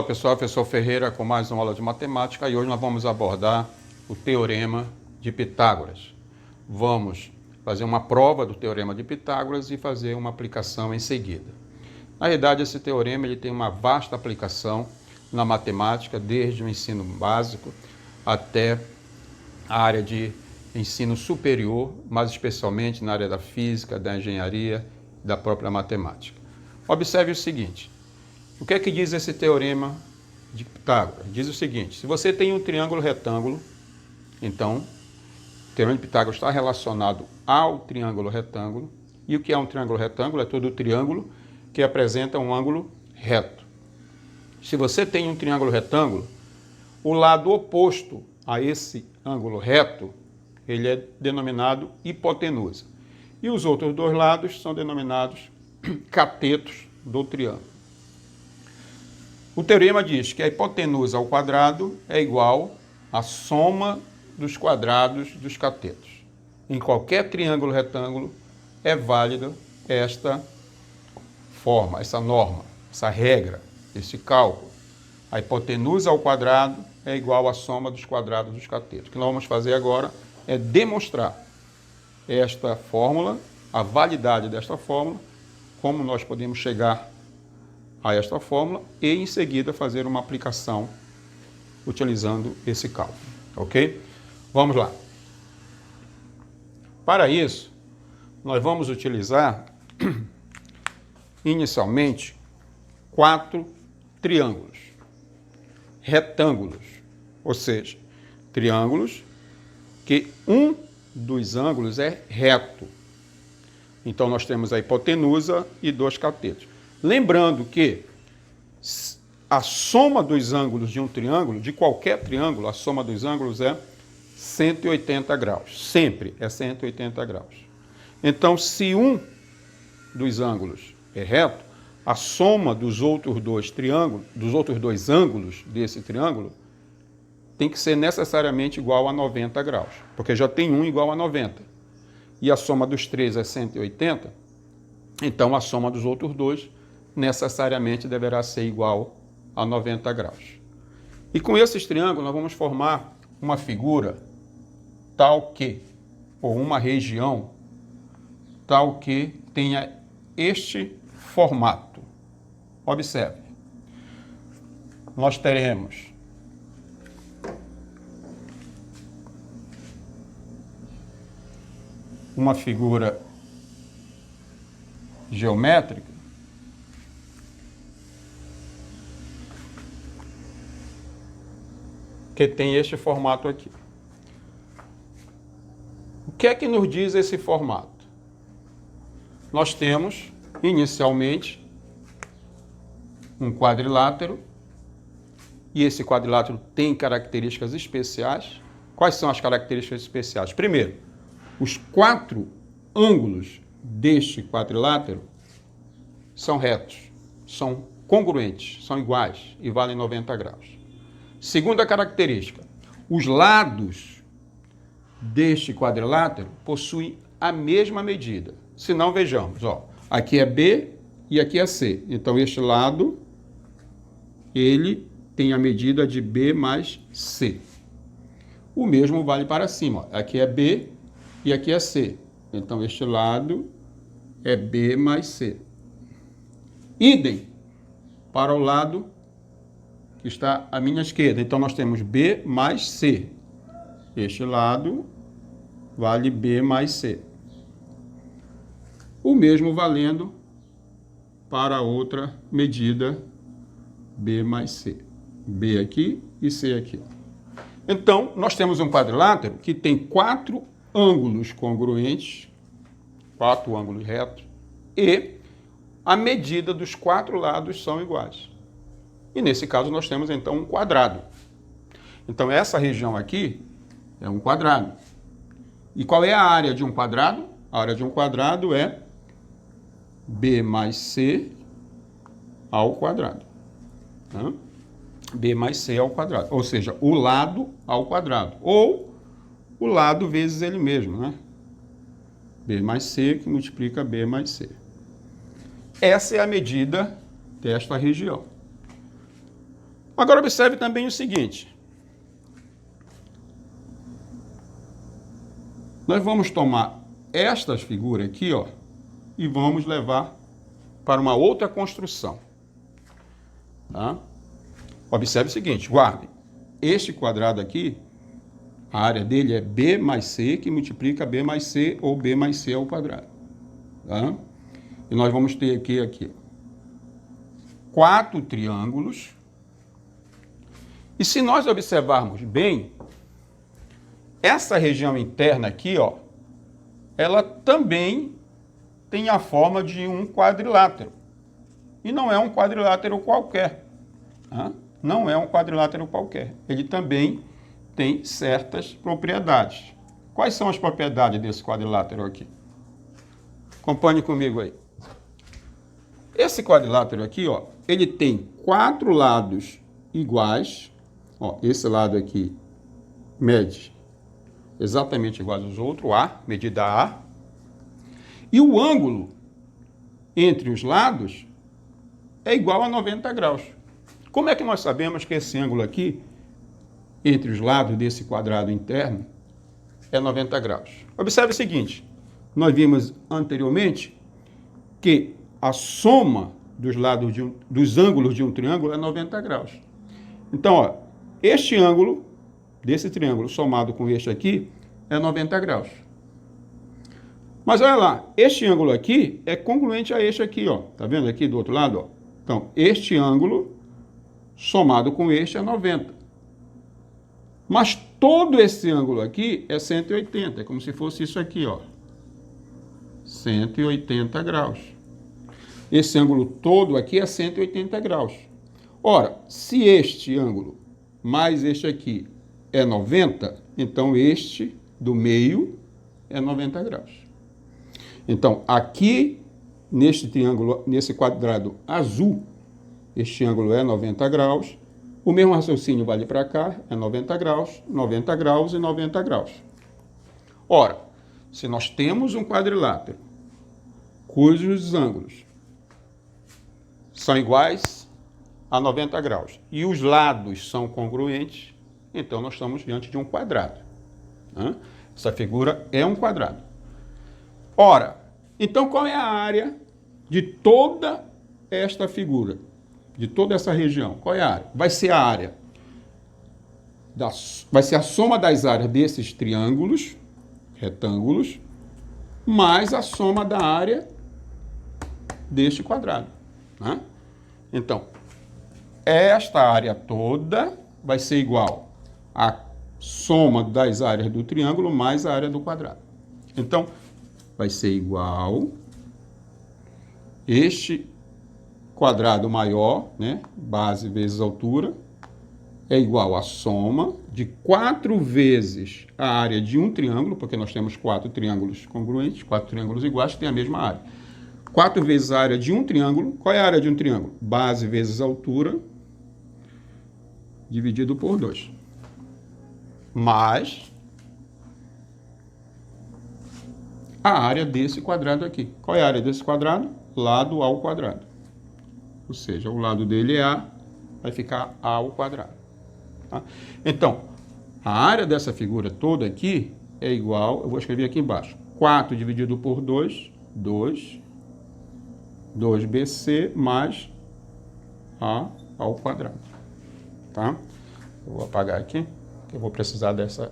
pessoal, professor Ferreira com mais uma aula de matemática e hoje nós vamos abordar o Teorema de Pitágoras. Vamos fazer uma prova do Teorema de Pitágoras e fazer uma aplicação em seguida. Na realidade, esse teorema ele tem uma vasta aplicação na matemática, desde o ensino básico até a área de ensino superior, mais especialmente na área da física, da engenharia e da própria matemática. Observe o seguinte. O que é que diz esse teorema de Pitágoras? Diz o seguinte, se você tem um triângulo retângulo, então o teorema de Pitágoras está relacionado ao triângulo retângulo. E o que é um triângulo retângulo? É todo triângulo que apresenta um ângulo reto. Se você tem um triângulo retângulo, o lado oposto a esse ângulo reto, ele é denominado hipotenusa. E os outros dois lados são denominados catetos do triângulo. O teorema diz que a hipotenusa ao quadrado é igual à soma dos quadrados dos catetos. Em qualquer triângulo retângulo é válida esta forma, essa norma, essa regra, esse cálculo. A hipotenusa ao quadrado é igual à soma dos quadrados dos catetos. O que nós vamos fazer agora é demonstrar esta fórmula, a validade desta fórmula, como nós podemos chegar a esta fórmula e, em seguida, fazer uma aplicação utilizando esse cálculo, ok? Vamos lá. Para isso, nós vamos utilizar, inicialmente, 4 triângulos, retângulos, ou seja, triângulos que um dos ângulos é reto. Então, nós temos a hipotenusa e 2 catetos. Lembrando que a soma dos ângulos de um triângulo, de qualquer triângulo, a soma dos ângulos é 180 graus. Sempre é 180 graus. Então, se um dos ângulos é reto, a soma dos outros dois triângulos, dos outros dois ângulos desse triângulo, tem que ser necessariamente igual a 90 graus, porque já tem um igual a 90. E a soma dos três é 180, então a soma dos outros dois necessariamente deverá ser igual a 90 graus. E com esses triângulos nós vamos formar uma figura tal que, ou uma região tal que tenha este formato. Observe. Nós teremos uma figura geométrica que tem este formato aqui. O que é que nos diz esse formato? Nós temos, inicialmente, um quadrilátero, e esse quadrilátero tem características especiais. Quais são as características especiais? Primeiro, os 4 ângulos deste quadrilátero são retos, são congruentes, são iguais e valem 90 graus. Segunda característica, os lados deste quadrilátero possuem a mesma medida. Se não, vejamos, ó, aqui é B e aqui é C. Então, este lado, ele tem a medida de B mais C. O mesmo vale para cima. Ó. Aqui é B e aqui é C. Então, este lado é B mais C. Idem para o lado que está à minha esquerda. Então, nós temos B mais C. Este lado vale B mais C. O mesmo valendo para a outra medida, B mais C. B aqui e C aqui. Então, nós temos um quadrilátero que tem 4 ângulos congruentes, 4 ângulos retos, e a medida dos 4 lados são iguais. E nesse caso nós temos então um quadrado. Então essa região aqui é um quadrado. E qual é a área de um quadrado? A área de um quadrado é B mais C ao quadrado. Tá? B mais C ao quadrado. Ou seja, o lado ao quadrado. Ou o lado vezes ele mesmo, né? B mais C que multiplica B mais C. Essa é a medida desta região. Agora observe também o seguinte. Nós vamos tomar estas figuras aqui, ó, e vamos levar para uma outra construção. Tá? Observe o seguinte, guarde. Este quadrado aqui, a área dele é B mais C, que multiplica B mais C, ou B mais C ao quadrado. Tá? E nós vamos ter aqui 4 triângulos. E se nós observarmos bem, essa região interna aqui, ó, ela também tem a forma de um quadrilátero. E não é um quadrilátero qualquer. Tá? Não é um quadrilátero qualquer. Ele também tem certas propriedades. Quais são as propriedades desse quadrilátero aqui? Acompanhe comigo aí. Esse quadrilátero aqui, ó, ele tem 4 lados iguais. Ó, esse lado aqui mede exatamente iguais aos outros, A, medida A. E o ângulo entre os lados é igual a 90 graus. Como é que nós sabemos que esse ângulo aqui, entre os lados desse quadrado interno, é 90 graus? Observe o seguinte, nós vimos anteriormente que a soma dos lados dos ângulos de um triângulo é 90 graus. Então, ó, este ângulo desse triângulo somado com este aqui é 90 graus. Mas olha lá, este ângulo aqui é congruente a este aqui, ó. Tá vendo aqui do outro lado, ó? Então, este ângulo somado com este é 90. Mas todo esse ângulo aqui é 180, é como se fosse isso aqui, ó. 180 graus. Esse ângulo todo aqui é 180 graus. Ora, se este ângulo mais este aqui é 90, então este do meio é 90 graus. Então, aqui, neste triângulo, nesse quadrado azul, este ângulo é 90 graus. O mesmo raciocínio vale para cá, é 90 graus, 90 graus e 90 graus. Ora, se nós temos um quadrilátero cujos ângulos são iguais a 90 graus e os lados são congruentes, então nós estamos diante de um quadrado. Né? Essa figura é um quadrado. Ora, então qual é a área de toda esta figura? De toda essa região? Qual é a área? Vai ser a área, vai ser a soma das áreas desses triângulos, retângulos, mais a soma da área deste quadrado. Né? Então, esta área toda vai ser igual à soma das áreas do triângulo mais a área do quadrado. Então, vai ser igual este quadrado maior, né, base vezes altura, é igual à soma de 4 vezes a área de um triângulo, porque nós temos 4 triângulos congruentes, 4 triângulos iguais que têm a mesma área. 4 vezes a área de um triângulo. Qual é a área de um triângulo? Base vezes altura, dividido por 2. Mais a área desse quadrado aqui. Qual é a área desse quadrado? Lado ao quadrado. Ou seja, o lado dele é A, vai ficar A ao quadrado. Tá? Então, a área dessa figura toda aqui é igual, eu vou escrever aqui embaixo, 4 dividido por 2, 2bc mais A ao quadrado. Tá? Eu vou apagar aqui, que eu vou precisar dessa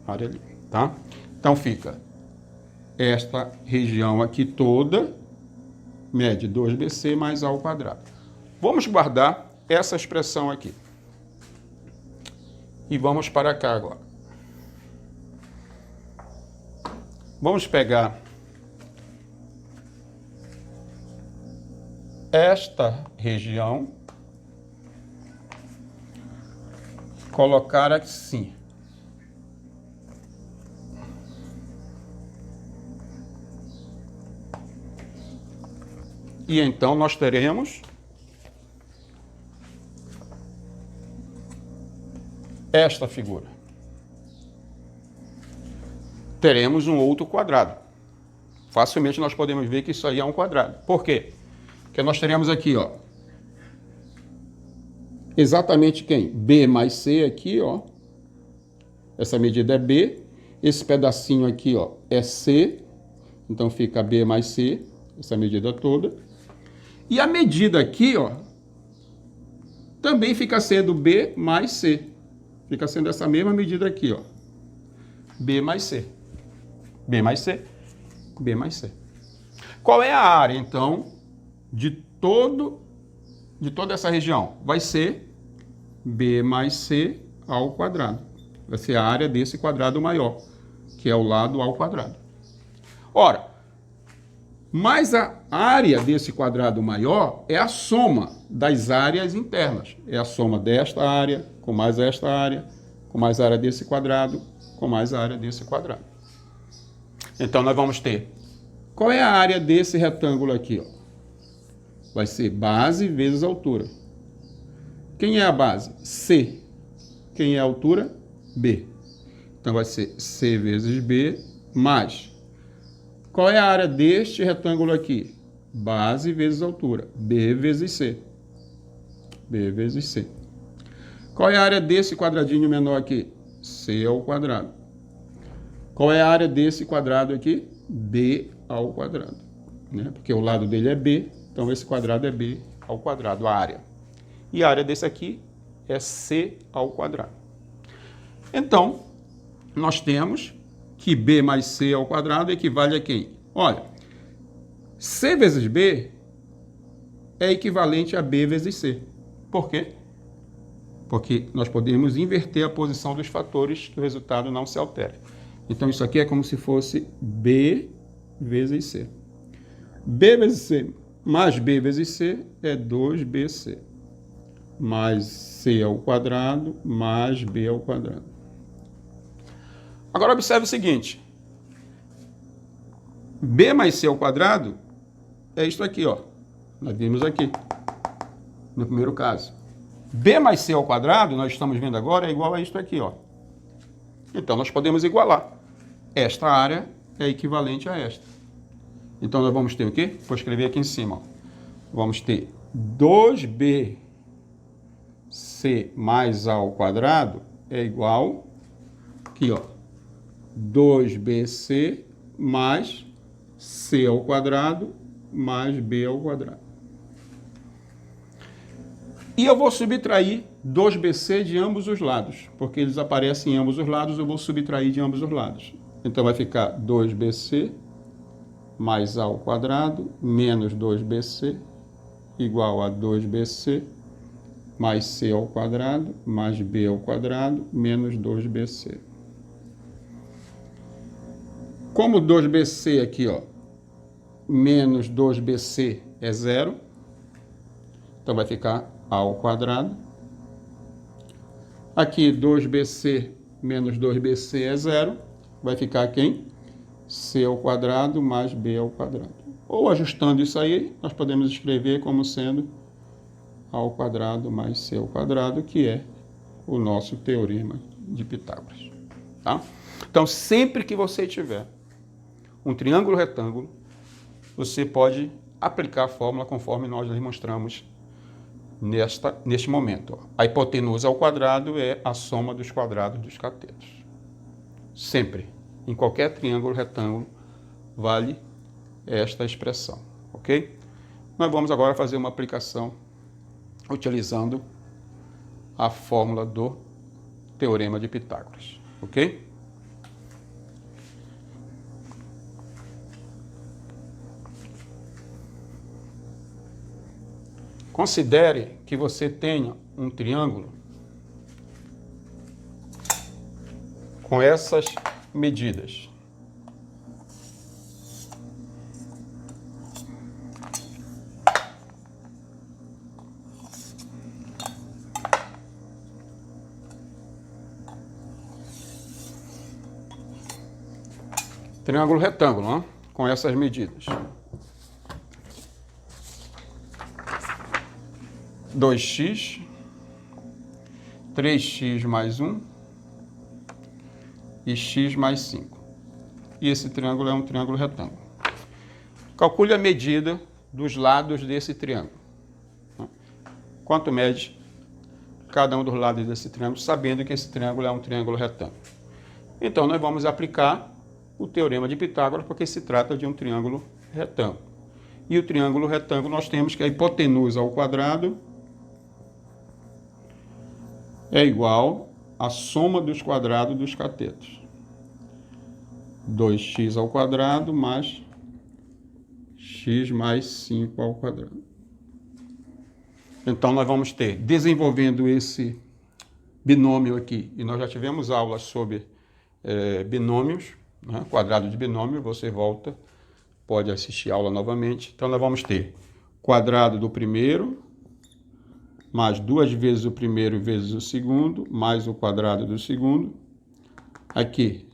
área ali. Tá? Então, fica esta região aqui toda, mede 2bc mais A ao quadrado. Vamos guardar essa expressão aqui. E vamos para cá agora. Vamos pegar esta região, colocar assim. E então nós teremos esta figura. Teremos um outro quadrado. Facilmente nós podemos ver que isso aí é um quadrado. Por quê? Porque nós teremos aqui, ó, exatamente quem? B mais C aqui, ó. Essa medida é B. Esse pedacinho aqui, ó, é C. Então fica B mais C, essa medida toda. E a medida aqui, ó, também fica sendo B mais C. Fica sendo essa mesma medida aqui, ó. B mais C. B mais C. B mais C. Qual é a área, então, de toda essa região? Vai ser B mais C ao quadrado. Vai ser a área desse quadrado maior, que é o lado ao quadrado. Ora, mas a área desse quadrado maior é a soma das áreas internas. É a soma desta área, com mais esta área, com mais a área desse quadrado, com mais a área desse quadrado. Então, nós vamos ter... Qual é a área desse retângulo aqui, ó? Vai ser base vezes altura. Quem é a base? C. Quem é a altura? B. Então, vai ser C vezes B mais... Qual é a área deste retângulo aqui? Base vezes altura. B vezes C. B vezes C. Qual é a área desse quadradinho menor aqui? C ao quadrado. Qual é a área desse quadrado aqui? B ao quadrado. Né? Porque o lado dele é B, então esse quadrado é B ao quadrado, a área. E a área desse aqui é C ao quadrado. Então, nós temos... que B mais C ao quadrado equivale a quem? Olha, C vezes B é equivalente a B vezes C. Por quê? Porque nós podemos inverter a posição dos fatores que o resultado não se altere. Então, isso aqui é como se fosse B vezes C. B vezes C mais B vezes C é 2BC. Mais C ao quadrado mais B ao quadrado. Agora, observe o seguinte. B mais C ao quadrado é isto aqui, ó. Nós vimos aqui, no primeiro caso. B mais C ao quadrado, nós estamos vendo agora, é igual a isto aqui, ó. Então, nós podemos igualar. Esta área é equivalente a esta. Então, nós vamos ter o quê? Vou escrever aqui em cima, ó. Vamos ter 2BC mais A ao quadrado é igual, aqui, ó, 2BC mais C ao quadrado mais B ao quadrado. E eu vou subtrair 2BC de ambos os lados, porque eles aparecem em ambos os lados, eu vou subtrair de ambos os lados. Então vai ficar 2BC mais A ao quadrado menos 2BC igual a 2BC mais C ao quadrado mais B ao quadrado menos 2BC. Como 2BC aqui, ó, menos 2BC é zero, então vai ficar A ao quadrado. Aqui 2BC menos 2BC é zero, vai ficar quem? C ao quadrado mais B ao quadrado. Ou ajustando isso aí, nós podemos escrever como sendo A ao quadrado mais C ao quadrado, que é o nosso teorema de Pitágoras. Tá? Então, sempre que você tiver um triângulo retângulo, você pode aplicar a fórmula conforme nós demonstramos neste momento. A hipotenusa ao quadrado é a soma dos quadrados dos catetos. Sempre, em qualquer triângulo retângulo, vale esta expressão, ok? Nós vamos agora fazer uma aplicação utilizando a fórmula do teorema de Pitágoras, ok? Considere que você tenha um triângulo com essas medidas. Triângulo retângulo, né? Com essas medidas. 2x, 3x mais 1 e x mais 5. E esse triângulo é um triângulo retângulo. Calcule a medida dos lados desse triângulo. Quanto mede cada um dos lados desse triângulo, sabendo que esse triângulo é um triângulo retângulo. Então, nós vamos aplicar o teorema de Pitágoras, porque se trata de um triângulo retângulo. E o triângulo retângulo, nós temos que a hipotenusa ao quadrado é igual à soma dos quadrados dos catetos. 2x ao quadrado mais x mais 5 ao quadrado. Então, nós vamos ter, desenvolvendo esse binômio aqui, e nós já tivemos aulas sobre binômios, né? Quadrado de binômio, você volta, pode assistir a aula novamente. Então, nós vamos ter quadrado do primeiro, mais 2 vezes o primeiro vezes o segundo, mais o quadrado do segundo. Aqui,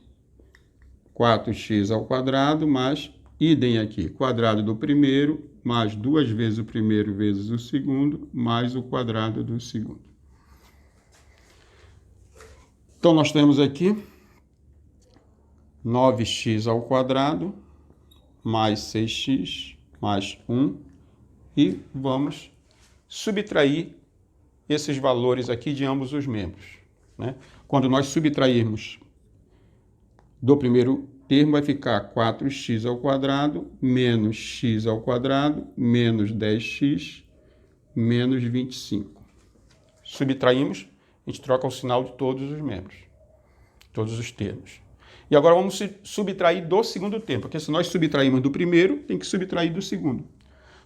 4x ao quadrado, mais, idem aqui, quadrado do primeiro, mais 2 vezes o primeiro vezes o segundo, mais o quadrado do segundo. Então, nós temos aqui 9x ao quadrado, mais 6x, mais 1, e vamos subtrair esses valores aqui de ambos os membros, né? Quando nós subtrairmos do primeiro termo, vai ficar 4x ao quadrado, menos x ao quadrado, menos 10x, menos 25. Subtraímos, a gente troca o sinal de todos os membros, todos os termos. E agora vamos subtrair do segundo termo, porque se nós subtrairmos do primeiro, tem que subtrair do segundo.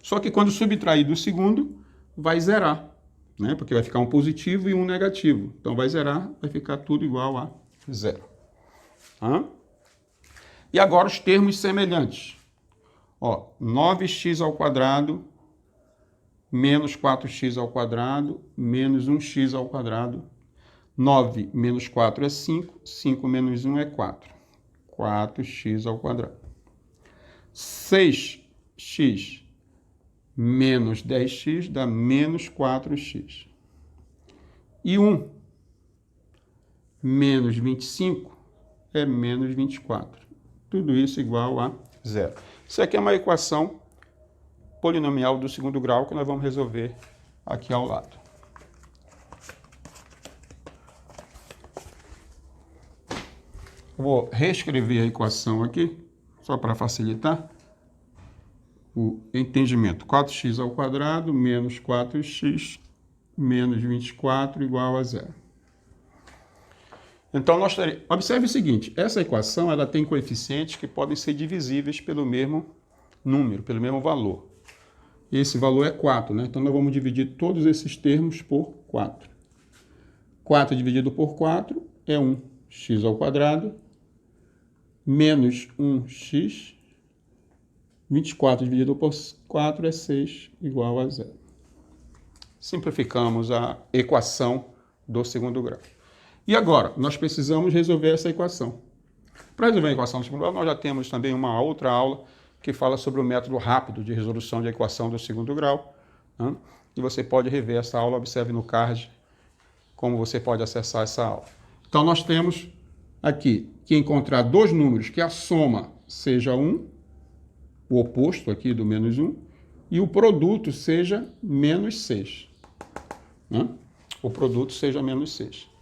Só que quando subtrair do segundo, vai zerar, né? Porque vai ficar um positivo e um negativo. Então vai zerar, vai ficar tudo igual a zero. E agora os termos semelhantes. 9x ao quadrado, menos 4x ao quadrado, menos 1x ao quadrado. 9 menos 4 é 5, 5 menos 1 é 4. 4x ao quadrado. 6x menos 10x dá menos 4x. E 1 menos 25 é menos 24. Tudo isso igual a zero. Isso aqui é uma equação polinomial do segundo grau que nós vamos resolver aqui ao lado. Vou reescrever a equação aqui, só para facilitar o entendimento. 4x ao quadrado menos 4x menos 24 igual a zero. Então, observe o seguinte, essa equação ela tem coeficientes que podem ser divisíveis pelo mesmo número, pelo mesmo valor. Esse valor é 4, né? Então, nós vamos dividir todos esses termos por 4. 4 dividido por 4 é 1x ao quadrado, menos 1x, 24 dividido por 4 é 6, igual a zero. Simplificamos a equação do segundo grau. E agora, nós precisamos resolver essa equação. Para resolver a equação do segundo grau, nós já temos também uma outra aula que fala sobre o método rápido de resolução de equação do segundo grau, né? E você pode rever essa aula, observe no card como você pode acessar essa aula. Então, nós temos aqui que encontrar dois números que a soma seja 1, o oposto aqui do menos 1, e o produto seja menos 6. Né? O produto seja menos 6.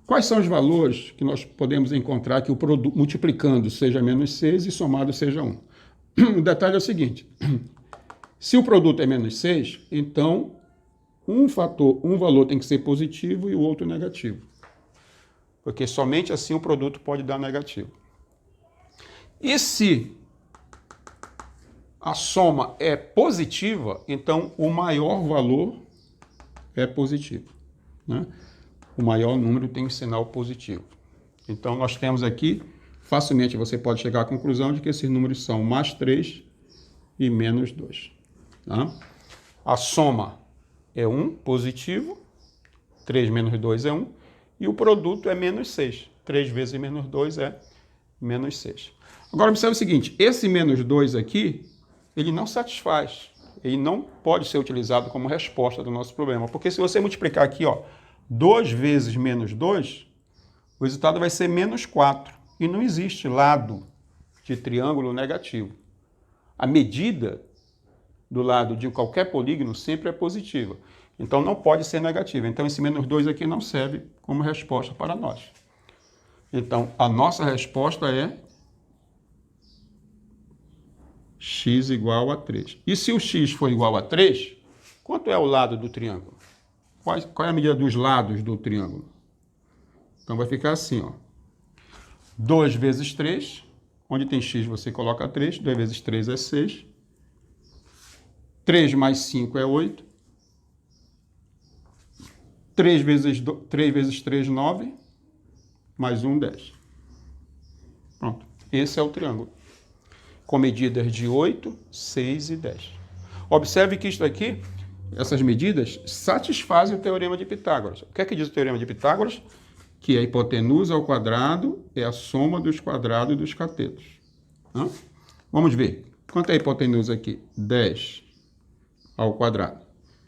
Quais são os valores que nós podemos encontrar que o produto multiplicando seja menos 6 e somado seja 1? O detalhe é o seguinte, se o produto é menos 6, então um valor tem que ser positivo e o outro negativo. Porque somente assim o produto pode dar negativo. E se a soma é positiva, então o maior valor é positivo, né? O maior número tem um sinal positivo. Então, nós temos aqui, facilmente você pode chegar à conclusão de que esses números são mais 3 e menos 2. Tá? A soma é 1, positivo, 3 menos 2 é 1, e o produto é menos 6. 3 vezes menos 2 é menos 6. Agora, observe o seguinte, esse menos 2 aqui, ele não satisfaz, ele não pode ser utilizado como resposta do nosso problema, porque se você multiplicar aqui, 2 vezes menos 2, o resultado vai ser menos 4. E não existe lado de triângulo negativo. A medida do lado de qualquer polígono sempre é positiva. Então não pode ser negativa. Então esse menos 2 aqui não serve como resposta para nós. Então a nossa resposta é x igual a 3. E se o x for igual a 3, quanto é o lado do triângulo? Qual é a medida dos lados do triângulo? Então vai ficar assim, ó. 2 vezes 3, onde tem x você coloca 3, 2 vezes 3 é 6. 3 mais 5 é 8. 3 vezes 3, 9. Mais 1, 10. Pronto. Esse é o triângulo. Com medidas de 8, 6 e 10. Observe que isto aqui, essas medidas, satisfazem o teorema de Pitágoras. O que é que diz o teorema de Pitágoras? Que a hipotenusa ao quadrado é a soma dos quadrados dos catetos. Vamos ver. Quanto é a hipotenusa aqui? 10 ao quadrado.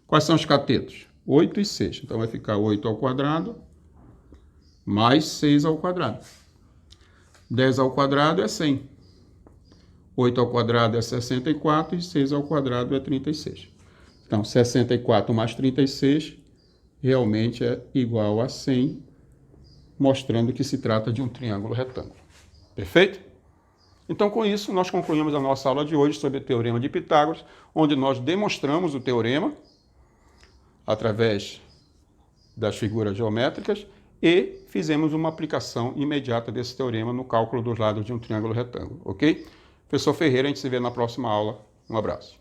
Quais são os catetos? 8 e 6. Então vai ficar 8 ao quadrado mais 6 ao quadrado. 10 ao quadrado é 100. 8 ao quadrado é 64 e 6 ao quadrado é 36. Então, 64 mais 36 realmente é igual a 100, mostrando que se trata de um triângulo retângulo. Perfeito? Então, com isso, nós concluímos a nossa aula de hoje sobre o Teorema de Pitágoras, onde nós demonstramos o teorema através das figuras geométricas e fizemos uma aplicação imediata desse teorema no cálculo dos lados de um triângulo retângulo, ok? Professor Ferreira, a gente se vê na próxima aula. Um abraço.